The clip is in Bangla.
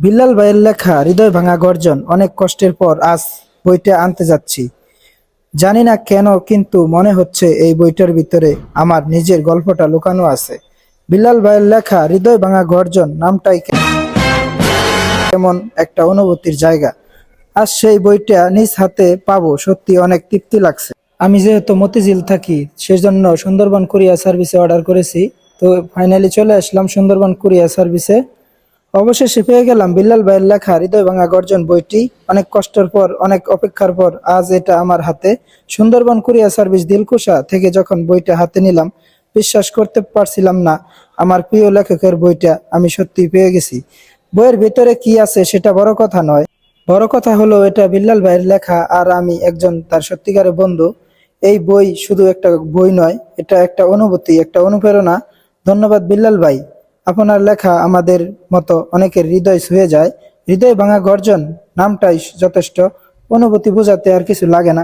বিল্লাল ভাইয়ের লেখা হৃদয় ভাঙা গর্জন অনেক কষ্টের পর আজ বইটা আনতে যাচ্ছি। জানি না কেন, কিন্তু মনে হচ্ছে এই বইটার ভিতরে আমার নিজের গল্পটা লুকানো আছে। বিল্লাল ভাইয়ের লেখা হৃদয় ভাঙা গর্জন নামটাই কেমন একটা অনুভূতির জায়গা। আজ সেই বইটা নিজ হাতে পাবো, সত্যি অনেক তৃপ্তি লাগছে। আমি যেহেতু মতিঝিল থাকি, সেজন্য সুন্দরবন কুরিয়ার সার্ভিসে অর্ডার করেছি। তো ফাইনালি চলে আসলাম সুন্দরবন কুরিয়ার সার্ভিসে। অবশেষে পেয়ে গেলাম বিল্লাল ভাইয়ের লেখা হৃদয় ভাঙা গর্জন বইটি। অনেক কষ্টের পর, অনেক অপেক্ষার পর আজ এটা আমার হাতে। সুন্দরবন কুরিয়ার সার্ভিস দিলকুশা থেকে যখন বইটা হাতে নিলাম, বিশ্বাস করতে পারছিলাম না আমার প্রিয় লেখকের বইটা আমি সত্যি পেয়ে গেছি। বইয়ের ভিতরে কি আছে সেটা বড় কথা নয়, বড় কথা হলো এটা বিল্লাল ভাইয়ের লেখা আর আমি একজন তার সত্যিকারের বন্ধু। এই বই শুধু একটা বই নয়, এটা একটা অনুভূতি, একটা অনুপ্রেরণা। ধন্যবাদ বিল্লাল ভাই, আপনার লেখা আমাদের মতো অনেকের হৃদয় ছুঁয়ে যায়। হৃদয় ভাঙা গর্জন নামটাই যথেষ্ট, অনুভূতি বোঝাতে আর কিছু লাগে না।